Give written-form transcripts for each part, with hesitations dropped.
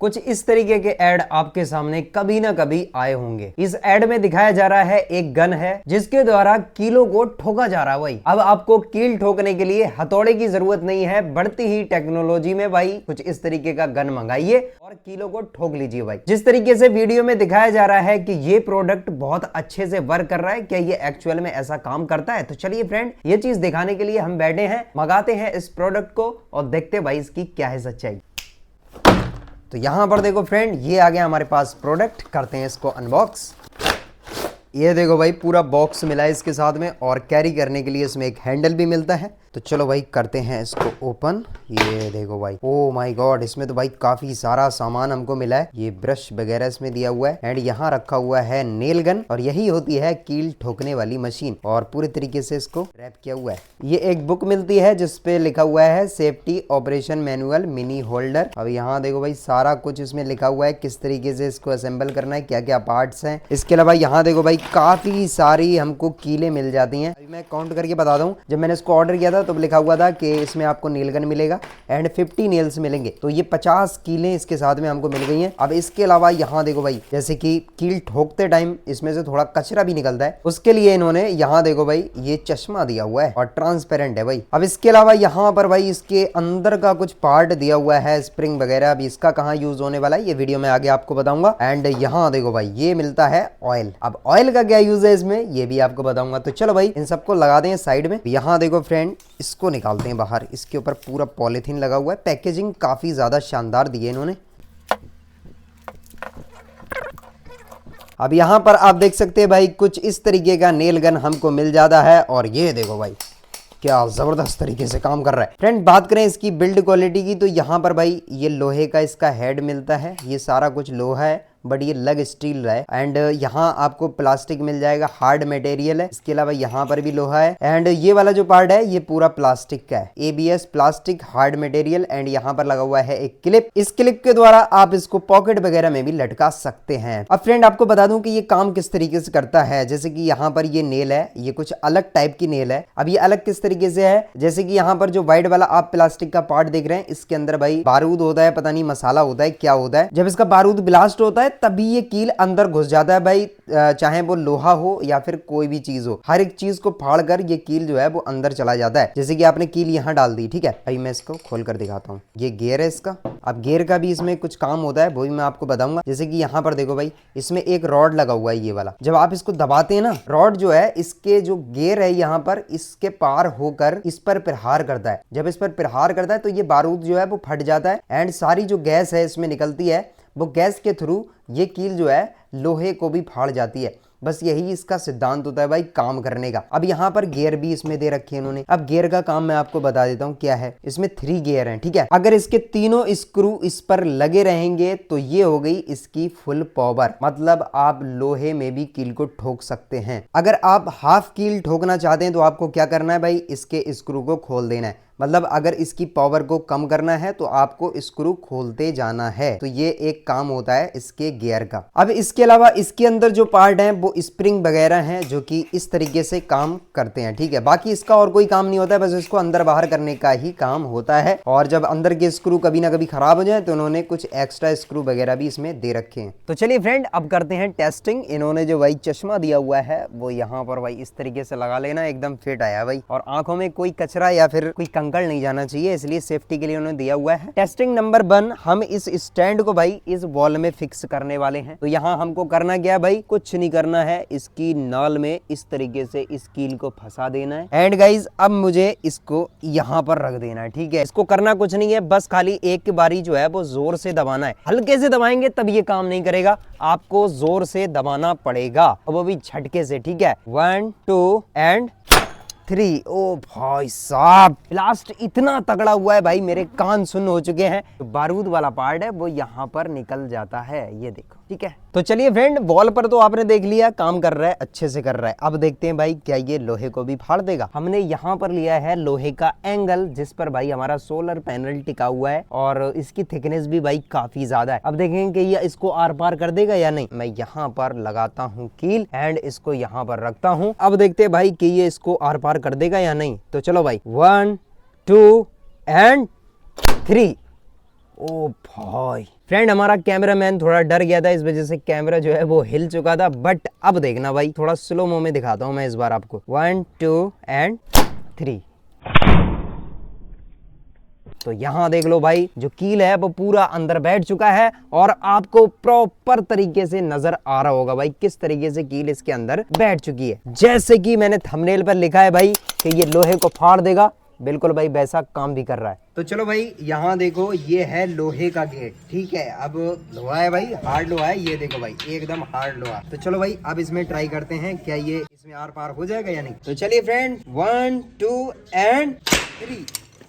कुछ इस तरीके के ऐड आपके सामने कभी ना कभी आए होंगे। इस ऐड में दिखाया जा रहा है एक गन है जिसके द्वारा कीलों को ठोका जा रहा है भाई। अब आपको कील ठोकने के लिए हथौड़े की जरूरत नहीं है, बढ़ती ही टेक्नोलॉजी में भाई कुछ इस तरीके का गन मंगाइए और कीलों को ठोक लीजिए भाई। जिस तरीके से वीडियो में दिखाया जा रहा है कि ये प्रोडक्ट बहुत अच्छे से वर्क कर रहा है, क्या ये एक्चुअल में ऐसा काम करता है? तो चलिए फ्रेंड, ये चीज दिखाने के लिए हम बैठे हैं, मंगाते हैं इस प्रोडक्ट को और देखते भाई इसकी क्या है सच्चाई। तो यहां पर देखो फ्रेंड, ये आ गया हमारे पास प्रोडक्ट, करते हैं इसको अनबॉक्स। ये देखो भाई पूरा बॉक्स मिला है इसके साथ में और कैरी करने के लिए इसमें एक हैंडल भी मिलता है। तो चलो भाई करते हैं इसको ओपन। ये देखो भाई, ओ माय गॉड, इसमें तो भाई काफी सारा सामान हमको मिला है। ये ब्रश वगैरह इसमें दिया हुआ है एंड यहाँ रखा हुआ है नेल गन और यही होती है कील ठोकने वाली मशीन और पूरे तरीके से इसको रैप किया हुआ है। ये एक बुक मिलती है जिसपे लिखा हुआ है safety operation manual mini holder. अब यहाँ देखो भाई सारा कुछ इसमें लिखा हुआ है किस तरीके से इसको असेंबल करना है, क्या क्या पार्ट्स हैं। इसके अलावा यहाँ देखो भाई काफी सारी हमको कीलें मिल जाती हैं। अभी मैं काउंट करके बता दूं, जब मैंने इसको ऑर्डर किया था तो लिखा हुआ था कि इसमें आपको नेल गन मिलेगा एंड 50 नेल्स मिलेंगे, तो ये 50 कीलें इसके साथ में हमको मिल गई हैं। अब इसके अलावा यहाँ देखो भाई, जैसे कि कील ठोकते टाइम इसमें से थोड़ा कचरा भी निकलता है, उसके लिए इन्होंने यहाँ देखो भाई ये चश्मा दिया हुआ है और ट्रांसपेरेंट है भाई। अब इसके अलावा यहाँ पर भाई इसके अंदर का कुछ पार्ट दिया हुआ है, स्प्रिंग वगैरह। अभी इसका कहाँ यूज होने वाला है ये वीडियो में आगे आपको बताऊंगा। एंड यहाँ देखो भाई ये मिलता है ऑयल। अब ऑयल का क्या यूज है इसमें ये भी आपको बताऊंगा। तो चलो भाई इन सबको लगा दें साइड में। यहाँ देखो फ्रेंड, इसको निकालते हैं बाहर। इसके ऊपर पूरा पॉलीथीन लगा हुआ है, पैकेजिंग काफी ज्यादा शानदार दी है इन्होंने। अब यहाँ पर आप देख सकते हैं भाई कुछ इस तरीके का नेल गन हमको मिल जाता है और ये देखो भाई क्या जबरदस्त तरीके से काम कर रहा है। फ्रेंड बात करें इसकी बिल्ड क्वालिटी की, तो यहाँ पर भाई ये लोहे का इसका हेड मिलता है। ये सारा कुछ लोहा है बट ये लग स्टील रहा है। एंड यहाँ आपको प्लास्टिक मिल जाएगा, हार्ड मटेरियल है। इसके अलावा यहाँ पर भी लोहा है एंड ये वाला जो पार्ट है ये पूरा प्लास्टिक का है, ABS plastic hard material. And यहाँ पर लगा हुआ है एक क्लिप। इस क्लिप के द्वारा आप इसको पॉकेट वगैरह में भी लटका सकते हैं। अब फ्रेंड आपको बता दूं कि ये काम किस तरीके से करता है। जैसे कि यहाँ पर ये नेल है, ये कुछ अलग टाइप की नेल है। अब ये अलग किस तरीके से है, जैसे कि यहाँ पर जो व्हाइट वाला आप प्लास्टिक का पार्ट देख रहे हैं, इसके अंदर भाई बारूद होता है, पता नहीं मसाला होता है क्या होता है। जब इसका बारूद ब्लास्ट होता है तभी ये कील अंदर घुस जाता है भाई, चाहे वो लोहा हो या फिर कोई भी चीज हो, हर एक चीज को फाड़ कर ये कील जो है वो अंदर चला जाता है। जैसे कि आपने कील यहाँ डाल दी, ठीक है भाई, मैं इसको खोल कर दिखाता हूँ। ये गियर है इसका। अब गियर का भी इसमें कुछ काम होता है, वो भी मैं आपको बताऊंगा। जैसे कि यहाँ पर देखो भाई इसमें एक रॉड लगा हुआ है, ये वाला। जब आप इसको दबाते हैं ना, रॉड जो है इसके जो गियर है यहाँ पर, इसके पार होकर इस पर प्रहार करता है। जब इस पर प्रहार करता है तो ये बारूद जो है वो फट जाता है एंड सारी जो गैस है इसमें निकलती है, वो गैस के थ्रू ये कील जो है लोहे को भी फाड़ जाती है। बस यही इसका सिद्धांत होता है भाई काम करने का। अब यहाँ पर गियर भी इसमें दे रखे हैं इन्होंने। अब गियर का काम मैं आपको बता देता हूँ क्या है। इसमें 3 गियर हैं, ठीक है। अगर इसके तीनों स्क्रू इस पर लगे रहेंगे तो ये हो गई इसकी फुल पावर, मतलब आप लोहे में भी कील को ठोक सकते हैं। अगर आप हाफ कील ठोकना चाहते हैं तो आपको क्या करना है भाई, इसके स्क्रू को खोल देना है। मतलब अगर इसकी पावर को कम करना है तो आपको स्क्रू खोलते जाना है। तो ये एक काम होता है इसके गियर का। अब इसके अलावा इसके अंदर जो पार्ट हैं वो स्प्रिंग वगैरह हैं जो कि इस तरीके से काम करते हैं, ठीक है। बाकी इसका और कोई काम नहीं होता है, बस इसको अंदर बाहर करने का ही काम होता है। और जब अंदर के स्क्रू कभी ना कभी खराब हो जाए तो उन्होंने कुछ एक्स्ट्रा स्क्रू वगैरह भी इसमें दे रखे हैं। तो चलिए फ्रेंड अब करते हैं टेस्टिंग। इन्होंने जो भाई चश्मा दिया हुआ है वो यहाँ पर भाई इस तरीके से लगा लेना, एकदम फिट आया भाई। और आंखों में कोई कचरा या फिर कोई कंकड़ नहीं जाना चाहिए, इसलिए सेफ्टी के लिए उन्होंने दिया हुआ है। टेस्टिंग नंबर 1, हम इस स्टैंड को भाई इस वॉल में फिक्स करने वाले हैं। तो यहाँ हमको करना क्या है भाई, कुछ नहीं करना है, इसकी नाल में इस तरीके से इस कील को फंसा देना है। एंड गाइज अब मुझे इसको यहाँ पर रख देना है, ठीक है। इसको करना कुछ नहीं है, बस खाली एक बारी जो है वो जोर से दबाना है। हल्के से दबाएंगे तब ये काम नहीं करेगा, आपको जोर से दबाना पड़ेगा, वो भी झटके से, ठीक है। 1 2 एंड 3। ओ भाई साहब, ब्लास्ट इतना तगड़ा हुआ है भाई, मेरे कान सुन्न हो चुके हैं। तो बारूद वाला पार्ट है वो यहाँ पर निकल जाता है, ये देखो, ठीक है। तो चलिए फ्रेंड, वॉल पर तो आपने देख लिया काम कर रहा है, अच्छे से कर रहा है। अब देखते हैं भाई क्या ये लोहे को भी फाड़ देगा। हमने यहाँ पर लिया है लोहे का एंगल जिस पर भाई हमारा सोलर पैनल टिका हुआ है और इसकी थिकनेस भी भाई काफी ज्यादा है। अब देखेंगे कि ये इसको आर पार कर देगा या नहीं। मैं यहाँ पर लगाता हूँ कील एंड इसको यहाँ पर रखता हूँ। अब देखते हैं भाई कि ये इसको आर पार कर देगा या नहीं। तो चलो भाई 1 2 एंड 3। ओ भाई फ्रेंड, हमारा कैमरामैन थोड़ा डर गया था, इस वजह से कैमरा जो है वो हिल चुका था। बट अब देखना भाई, थोड़ा स्लो मो में दिखाता हूँ मैं इस बार आपको। 1 2 एंड 3। तो यहाँ देख लो भाई, जो कील है वो पूरा अंदर बैठ चुका है और आपको प्रॉपर तरीके से नजर आ रहा होगा भाई किस तरीके से कील इसके अंदर बैठ चुकी है। जैसे कि मैंने थंबनेल पर लिखा है भाई कि ये लोहे को फाड़ देगा, बिल्कुल भाई वैसा काम भी कर रहा है। तो चलो भाई, यहाँ देखो ये है लोहे का गेट, ठीक है। अब लोहा है भाई, हार्ड लोहा है, ये देखो भाई एकदम हार्ड लोहा। तो चलो भाई अब इसमें ट्राई करते हैं क्या ये इसमें आर पार हो जाएगा या नहीं। तो चलिए फ्रेंड, 1 2 एंड 3।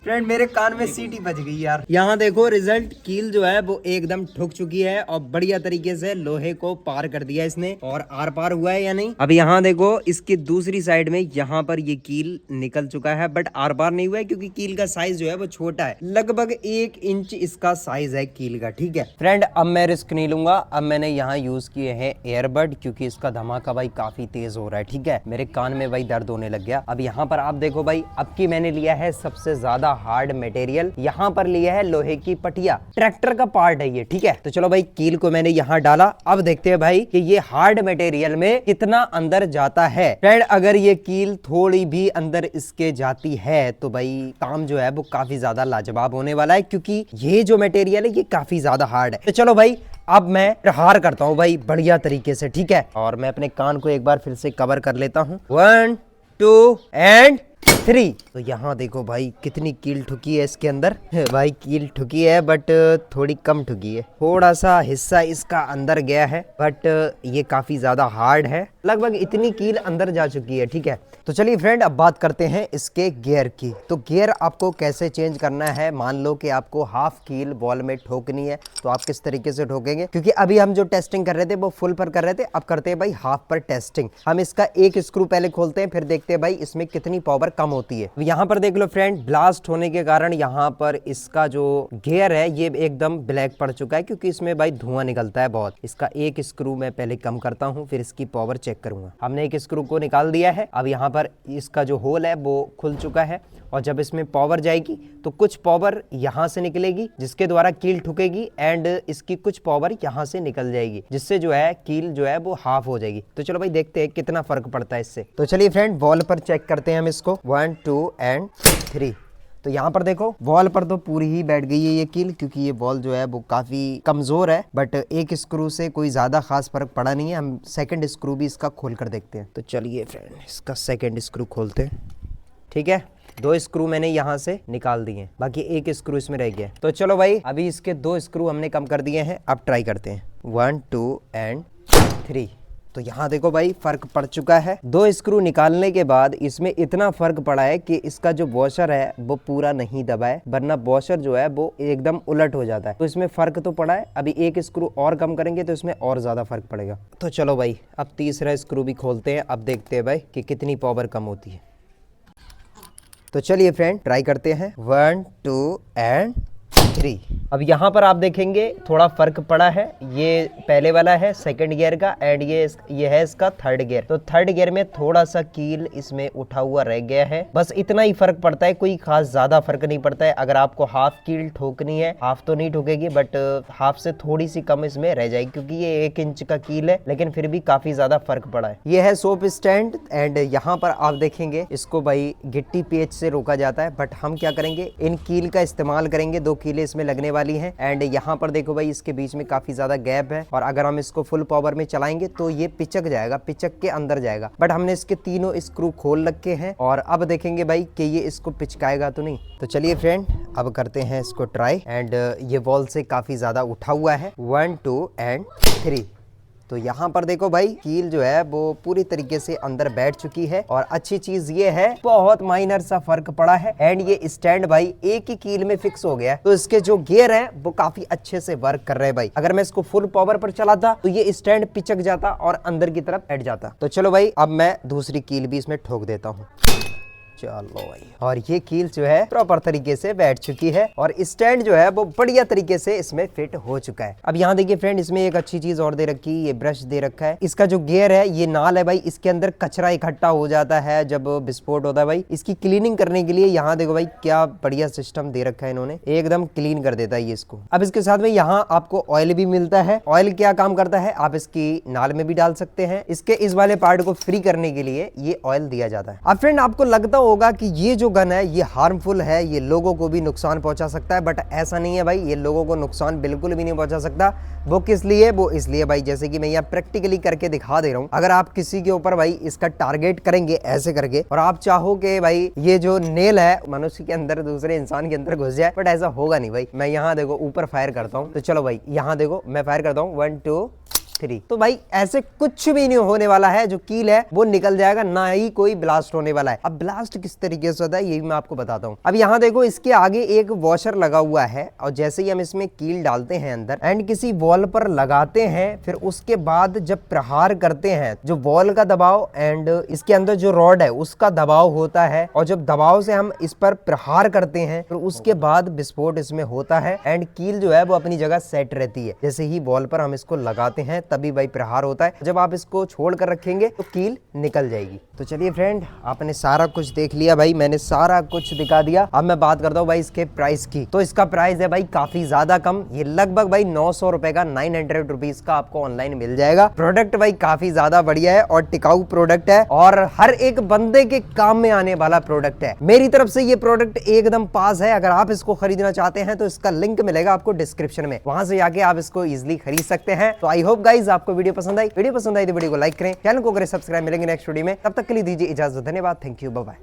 फ्रेंड मेरे कान में सीटी बज गई यार। यहाँ देखो रिजल्ट, कील जो है वो एकदम ठुक चुकी है और बढ़िया तरीके से लोहे को पार कर दिया इसने। और आर पार हुआ है या नहीं। अब यहाँ देखो इसकी दूसरी साइड में यहाँ पर ये कील निकल चुका है, बट आर पार नहीं हुआ है क्योंकि कील का साइज जो है वो छोटा है, लगभग 1 इंच इसका साइज है कील का, ठीक है फ्रेंड। अब मैं रिस्क नहीं लूंगा, अब मैंने यहाँ यूज किए हैं एयरबड, क्योंकि इसका धमाका भाई काफी तेज हो रहा है, ठीक है। मेरे कान में भाई दर्द होने लग गया। अब यहाँ पर आप देखो भाई, अब की मैंने लिया है सबसे ज्यादा हार्ड मटेरियल, यहाँ पर लिया है लोहे की पटिया, ट्रैक्टर का पार्ट है ये, ठीक है। तो चलो भाई कील को मैंने यहाँ डाला, अब देखते हैं भाई कि ये हार्ड मटेरियल में कितना अंदर जाता है। फ्रेंड अगर ये कील थोड़ी भी अंदर इसके जाती है तो भाई काम जो है वो काफी ज्यादा लाजवाब होने वाला है, क्योंकि ये जो मटेरियल है ये काफी ज्यादा हार्ड है। तो चलो भाई अब मैं प्रहार करता हूँ भाई बढ़िया तरीके से, ठीक है। और मैं अपने कान को एक बार फिर से कवर कर लेता हूँ। 1 2 एंड 3। तो यहाँ देखो भाई कितनी कील ठुकी है इसके अंदर। भाई कील ठुकी है बट थोड़ी कम ठुकी है, थोड़ा सा हिस्सा इसका अंदर गया है, बट ये काफी ज्यादा हार्ड है, लगभग इतनी कील अंदर जा चुकी है, ठीक है। तो चलिए फ्रेंड अब बात करते हैं इसके गियर की। तो गियर आपको कैसे चेंज करना है, मान लो कि आपको हाफ कील बॉल में ठोकनी है तो आप किस तरीके से ठोकेंगे, क्योंकि अभी हम जो टेस्टिंग कर रहे थे वो फुल पर कर रहे थे, अब करते हैं भाई हाफ पर टेस्टिंग। हम इसका एक स्क्रू पहले खोलते हैं, फिर देखते हैं भाई इसमें कितनी पावर कम होती है। यहाँ पर देख लो फ्रेंड, ब्लास्ट होने के कारण यहाँ पर इसका जो गियर है ये एकदम ब्लैक पड़ चुका है, क्योंकि इसमें भाई धुआं निकलता है बहुत। इसका एक स्क्रू मैं पहले कम करता हूँ, फिर इसकी पावर चेक करूंगा। हमने एक स्क्रू को निकाल दिया है, अब यहाँ पर इसका जो होल है वो खुल चुका है, और जब इसमें पावर जाएगी तो कुछ पावर यहाँ से निकलेगी जिसके द्वारा कील ठुकेगी, एंड इसकी कुछ पावर यहाँ से निकल जाएगी, जिससे जो है कील जो है वो हाफ हो जाएगी। तो चलो भाई देखते हैं कितना फर्क पड़ता है इससे। तो चलिए फ्रेंड वॉल पर चेक करते हैं हम इसको। 1 2 एंड 3। तो यहाँ पर देखो वॉल पर तो पूरी ही बैठ गई है ये कील, क्योंकि ये वॉल जो है वो काफी कमजोर है, बट एक स्क्रू से कोई ज्यादा खास फर्क पड़ा नहीं है। हम सेकंड स्क्रू भी इसका खोल कर देखते हैं। तो चलिए फ्रेंड इसका सेकंड स्क्रू खोलते हैं, ठीक है। 2 स्क्रू मैंने यहाँ से निकाल दिए, बाकी एक स्क्रू इसमें रह गया। तो चलो भाई अभी इसके 2 स्क्रू हमने कम कर दिए हैं, अब ट्राई करते हैं। 1 2 एंड 3। तो यहाँ देखो भाई फर्क पड़ चुका है। 2 स्क्रू निकालने के बाद इसमें इतना फर्क पड़ा है कि इसका जो वॉशर है वो पूरा नहीं दबा है, वरना वॉशर जो है वो एकदम उलट हो जाता है। तो इसमें फर्क तो पड़ा है, अभी एक स्क्रू और कम करेंगे तो इसमें और ज्यादा फर्क पड़ेगा। तो चलो भाई अब तीसरा स्क्रू भी खोलते हैं, अब देखते हैं भाई कि कितनी पावर कम होती है। तो चलिए फ्रेंड ट्राई करते हैं। 1 2 एंड 3। अब यहाँ पर आप देखेंगे थोड़ा फर्क पड़ा है, ये पहले वाला है सेकंड गियर का, एंड ये है इसका थर्ड गियर। तो थर्ड गियर में थोड़ा सा कील इसमें उठा हुआ रह गया है, बस इतना ही फर्क पड़ता है, कोई खास ज्यादा फर्क नहीं पड़ता है। अगर आपको हाफ कील ठोकनी है, हाफ तो नहीं ठोकेगी बट हाफ से थोड़ी सी कम इसमें रह जाएगी, क्योंकि ये 1 इंच का कील है, लेकिन फिर भी काफी ज्यादा फर्क पड़ा है। ये है सोप स्टैंड, एंड यहाँ पर आप देखेंगे इसको भाई गिट्टी पेच से रोका जाता है, बट हम क्या करेंगे इन कील का इस्तेमाल करेंगे। 2 कीलें इसमें लगने वाली हैं, एंड यहाँ पर देखो भाई इसके बीच में काफी ज्यादा गैप है, और अगर हम इसको फुल पावर में चलाएंगे तो ये पिचक जाएगा, पिचक के अंदर जाएगा। बट हमने इसके तीनों स्क्रू खोल रखे हैं, और अब देखेंगे भाई कि ये इसको पिचकाएगा तो नहीं। तो चलिए फ्रेंड अब करते हैं इसको ट्राई, एंड ये वॉल से काफी ज्यादा उठा हुआ है। 1 2 एंड 3। तो यहाँ पर देखो भाई कील जो है वो पूरी तरीके से अंदर बैठ चुकी है, और अच्छी चीज ये है बहुत माइनर सा फर्क पड़ा है, एंड ये स्टैंड भाई एक ही कील में फिक्स हो गया है। तो इसके जो गियर है वो काफी अच्छे से वर्क कर रहे हैं भाई। अगर मैं इसको फुल पावर पर चलाता तो ये स्टैंड पिचक जाता और अंदर की तरफ बैठ जाता। तो चलो भाई अब मैं दूसरी कील भी इसमें ठोक देता हूँ। चलो भाई, और ये कील जो है प्रॉपर तरीके से बैठ चुकी है और स्टैंड जो है वो बढ़िया तरीके से इसमें फिट हो चुका है। अब यहाँ देखिए फ्रेंड, इसमें एक अच्छी चीज और दे रखी है, ये ब्रश दे रखा है। इसका जो गियर है, ये नाल है भाई, इसके अंदर कचरा इकट्ठा हो जाता है जब विस्फोट होता है भाई। इसकी क्लीनिंग करने के लिए यहाँ देखो भाई क्या बढ़िया सिस्टम दे रखा है इन्होंने, एकदम क्लीन कर देता है ये इसको। अब इसके साथ में यहाँ आपको ऑयल भी मिलता है। ऑयल क्या काम करता है, आप इसकी नाल में भी डाल सकते हैं। इसके इस वाले पार्ट को फ्री करने के लिए ये ऑयल दिया जाता है। अब फ्रेंड आपको लगता होगा कि ये जो गन है ये हार्मफुल है, ये लोगों को भी नुकसान पहुंचा सकता है, बट ऐसा नहीं है भाई, ये लोगों को नुकसान बिल्कुल भी नहीं पहुंचा सकता। वो किस लिए, वो इसलिए भाई जैसे कि मैं यहाँ प्रैक्टिकली करके दिखा दे रहा हूँ। अगर आप किसी के ऊपर भाई इसका टारगेट करेंगे ऐसे करके और आप चाहो कि भाई ये जो नेल है मनुष्य के अंदर दूसरे इंसान के अंदर घुस जाए, बट ऐसा होगा नहीं भाई। मैं यहाँ देखो ऊपर फायर करता हूँ, तो चलो भाई यहाँ देखो मैं फायर करता हूँ 1 2 3, तो भाई ऐसे कुछ भी नहीं होने वाला है। जो कील है वो निकल जाएगा, ना ही कोई ब्लास्ट होने वाला है। अब ब्लास्ट किस तरीके से होता है ये भी मैं आपको बताता हूँ। अब यहाँ देखो इसके आगे एक वॉशर लगा हुआ है और जैसे ही हम इसमें कील डालते हैं अंदर एंड किसी वॉल पर लगाते हैं, फिर उसके बाद जब प्रहार करते हैं, जो वॉल का दबाव एंड इसके अंदर जो रॉड है उसका दबाव होता है, और जब दबाव से हम इस पर प्रहार करते हैं तो उसके बाद विस्फोट इसमें होता है एंड कील जो है वो अपनी जगह सेट रहती है। जैसे ही वॉल पर हम इसको लगाते हैं तभी भाई प्रहार होता है। जब आप इसको छोड़ कर रखेंगे तो कील निकल जाएगी। तो चलिए फ्रेंड, आपने सारा कुछ देख लिया भाई, मैंने सारा कुछ दिखा दिया। अब मैं बात करता हूँ भाई इसके प्राइस की। तो इसका प्राइस है भाई काफी ज्यादा कम, ये लगभग भाई 900 रुपए का, 900 रुपीज का आपको ऑनलाइन मिल जाएगा। प्रोडक्ट भाई काफी ज्यादा बढ़िया है और टिकाऊ प्रोडक्ट है और हर एक बंदे के काम में आने वाला प्रोडक्ट है। मेरी तरफ से ये प्रोडक्ट एकदम पास है। अगर आप इसको खरीदना चाहते हैं तो इसका लिंक मिलेगा आपको डिस्क्रिप्शन में, वहां से जाके आप इसको इजिली खरीद सकते हैं। तो आई होप गाइज आपको वीडियो पसंद आई तो वीडियो को लाइक करें, चैनल को करें सब्सक्राइब। मिलेंगे नेक्स्ट वीडियो में, तब तक के लिए दीजिए इजाजत। धन्यवाद, थैंक यू, बाय बाय।